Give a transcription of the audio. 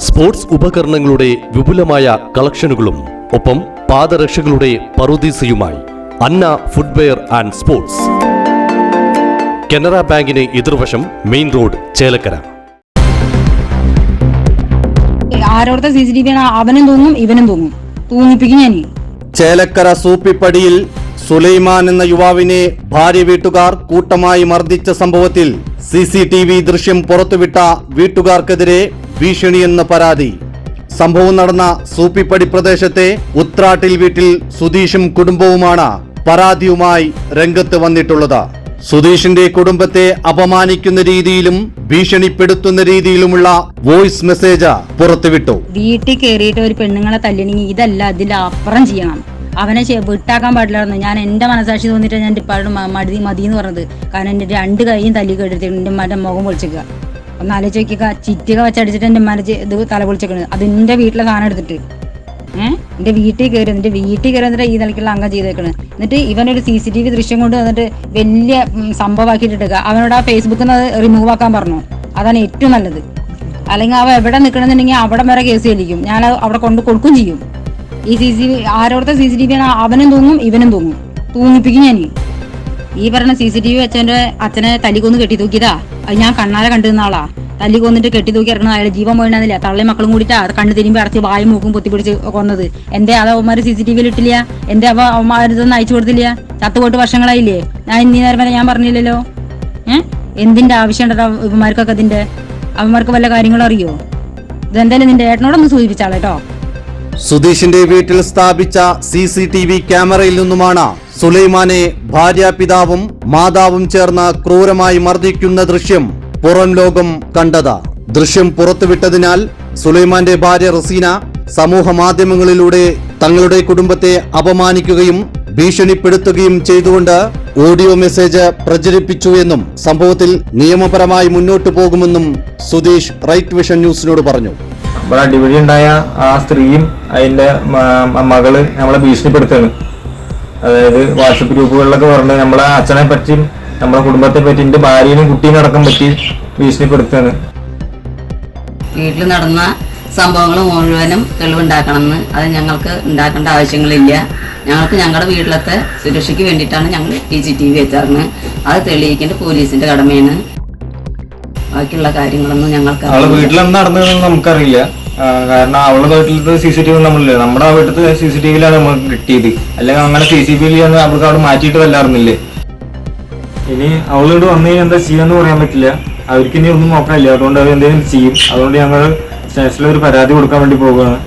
Sports ഉപകരണങ്ങളുടെ വിപുലമായ കളക്ഷനുകളും ഒപ്പം പാദരക്ഷകളുടെ പറുദീസയുമായി അന്ന ഫുട്വെയർ ആൻഡ് സ്പോർട്സ്. കനറ ബാങ്കിന് എതിർവശം മെയിൻ റോഡ്, ചേലക്കര. ആരോടത്തെ CCTV ആണ് അവനും തൂങ്ങും ഇവനും തൂങ്ങും, തൂങ്ങിപ്പിക്കും ഞാൻ. ചേലക്കര സൂപ്പിപ്പടിയിൽ സുലൈമാൻ എന്ന യുവാവിനെ ഭാര്യ വീട്ടുകാർ കൂട്ടമായി മർദ്ദിച്ച സംഭവത്തിൽ CCTV ദൃശ്യം പുറത്തുവിട്ട വീട്ടുകാർക്കെതിരെ ഭീഷണിയെന്ന പരാതി. സംഭവം നടന്ന സൂപ്പിപ്പടി പ്രദേശത്തെ ഉത്രാട്ടിൽ വീട്ടിൽ സുധീഷും കുടുംബവുമാണ് പരാതിയുമായി രംഗത്ത് വന്നിട്ടുള്ളത്. സുധീഷിന്റെ കുടുംബത്തെ അപമാനിക്കുന്ന രീതിയിലും ഭീഷണിപ്പെടുത്തുന്ന രീതിയിലുമുള്ള വോയിസ് മെസ്സേജ് പുറത്തുവിട്ടു. വീട്ടിൽ കയറിയിട്ട് ഒരു പെണ്ണുങ്ങളെ തല്ലിണെങ്കിൽ ഇതല്ല, അതിന്റെ അപ്പുറം ചെയ്യണം. അവനെ വിട്ടാക്കാൻ പാടില്ലായിരുന്നു. ഞാൻ എന്റെ മനസാക്ഷി തോന്നിട്ട് ഞാൻ മതി എന്ന് പറഞ്ഞത്. കാരണം എന്റെ 2 കൈയും തല്ലി കെടുത്തിട്ട് എന്റെ ഉമ്മാന്റെ മുഖം പൊളിച്ചേക്കുക. ഒന്ന് ആലോചിക്കുക, ചിറ്റിക വെച്ചടിച്ചിട്ട് എന്റെ ഉമ്മാന്റെ ഇത് തല പൊളിച്ചേക്കണത്. അത് എന്റെ വീട്ടിലെ സാധനം എടുത്തിട്ട് എന്റെ വീട്ടിൽ കയറി എന്നിട്ട് ഈ നിലയ്ക്കുള്ള അംഗം ചെയ്തേക്കണ്. എന്നിട്ട് ഇവനൊരു CCTV ദൃശ്യം കൊണ്ട് വന്നിട്ട് വലിയ സംഭവമാക്കിയിട്ടിട്ട് അവനോട് ആ ഫേസ്ബുക്കിൽ നിന്ന് റിമൂവ് ആക്കാൻ പറഞ്ഞു. അതാണ് ഏറ്റവും നല്ലത്. അല്ലെങ്കിൽ അവ എവിടെ നിൽക്കണമെന്നുണ്ടെങ്കിൽ അവിടെ വരെ കേസ് ചെല്ലിക്കും. ഞാൻ അവിടെ കൊണ്ട് കൊടുക്കുകയും ചെയ്യും. ഈ ആരോടത്തെ CCTV ആണ് അവനും തൂങ്ങും ഇവനും തൂങ്ങും, തൂങ്ങിപ്പിക്കും ഞാൻ. ഈ പറഞ്ഞ CCTV വെച്ചവന്റെ അച്ഛനെ തല്ലിക്കൊന്ന് കെട്ടി തൂക്കിയതാ. അത് ഞാൻ കണ്ണാലെ കണ്ടിരുന്ന ആളാ. തല്ലി കൊന്നിട്ട് കെട്ടി തൂക്കി ഇറങ്ങുന്ന അയാൾ ജീവൻ പോയിട്ടില്ല. തള്ളി മക്കളും കൂടിയിട്ടാ കണ്ണ് തിരുമ്പി അടച്ച് വായും മൂക്കും പൊത്തിപ്പിടിച്ച് കൊന്നത്. എന്റെ അത് അവന്മാര് CCTV ഇട്ടില്ല, എന്റെ അവന്മാരിതൊന്നും അയച്ചു കൊടുത്തില്ല. ചത്തുപോയിട്ട് വർഷങ്ങളായില്ലേ. ഞാൻ ഇന്നീ നേരം വരെ ഞാൻ പറഞ്ഞില്ലല്ലോ. എന്തിന്റെ ആവശ്യം ഉണ്ടോ ഇവന്മാർക്കൊക്കെ? ഇതിന്റെ അവന്മാർക്ക് വല്ല കാര്യങ്ങളും അറിയോ? ഇതെന്തായാലും നിന്റെ ഏട്ടനോടൊന്ന് സൂചിപ്പിച്ചാളേട്ടോ. സുധീഷിന്റെ വീട്ടിൽ സ്ഥാപിച്ച CCTV ക്യാമറയിൽ നിന്നുമാണ് സുലൈമാനെ ഭാര്യാപിതാവും മാതാവും ചേർന്ന് ക്രൂരമായി മർദ്ദിക്കുന്ന ദൃശ്യം പുറം ലോകം കണ്ടത്. ദൃശ്യം പുറത്തുവിട്ടതിനാൽ സുലൈമാന്റെ ഭാര്യ റസീന സമൂഹ മാധ്യമങ്ങളിലൂടെ തങ്ങളുടെ കുടുംബത്തെ അപമാനിക്കുകയും ഭീഷണിപ്പെടുത്തുകയും ചെയ്തുകൊണ്ട് ഓഡിയോ മെസ്സേജ് പ്രചരിപ്പിച്ചു എന്നും സംഭവത്തിൽ നിയമപരമായി മുന്നോട്ടു പോകുമെന്നും സുധീഷ് റൈറ്റ് വിഷൻ ന്യൂസിനോട് പറഞ്ഞു. ഇവിടെ അടിപിടി ഉണ്ടായ ആ സ്ത്രീയും അതിന്റെ മകള് നമ്മളെ ഭീഷണിപ്പെടുത്തുകയാണ്. അതായത് വാട്സപ്പ് ഗ്രൂപ്പുകളിലൊക്കെ പറഞ്ഞ് നമ്മളെ അച്ഛനെ പറ്റിയും നമ്മളെ കുടുംബത്തെ പറ്റി എന്റെ ഭാര്യനും കുട്ടീനും അടക്കം പറ്റി ഭീഷണിപ്പെടുത്തുകയാണ്. വീട്ടിൽ നടന്ന സംഭവങ്ങൾ മുഴുവനും തെളിവുണ്ടാക്കണമെന്ന്, അത് ഞങ്ങൾക്ക് ഉണ്ടാക്കേണ്ട ആവശ്യങ്ങളില്ല. ഞങ്ങൾക്ക് ഞങ്ങളുടെ വീട്ടിലത്തെ സുരക്ഷയ്ക്ക് വേണ്ടിയിട്ടാണ് ഞങ്ങൾ CCTV വെച്ചറിഞ്ഞ് അത് തെളിയിക്കേണ്ട പോലീസിന്റെ കടമയാണ്. ബാക്കിയുള്ള കാര്യങ്ങളൊന്നും ഞങ്ങൾക്ക് അവളെ വീട്ടിലെന്ത് നടന്നതെന്ന് നമുക്കറിയില്ല. കാരണം അവളുടെ വീട്ടിലത്തെ CCTV നമ്മളില്ല, നമ്മുടെ വീട്ടിലത്തെ CCTVയിലാണ് നമുക്ക് കിട്ടിയത്. അല്ലെങ്കിൽ അങ്ങനെ CCTV അവൾക്ക് അവിടെ മാറ്റിയിട്ട് വല്ലാറുന്നില്ലേ. ഇനി അവളോട് വന്നു കഴിഞ്ഞാൽ എന്താ ചെയ്യാന്ന് പറയാൻ പറ്റില്ല. അവർക്ക് ഇനി ഒന്നും നോക്കാനില്ല. അതുകൊണ്ട് അവർ എന്തെങ്കിലും ചെയ്യും. അതുകൊണ്ട് ഞങ്ങൾ സ്റ്റേഷനിൽ ഒരു പരാതി കൊടുക്കാൻ വേണ്ടി പോകുകയാണ്.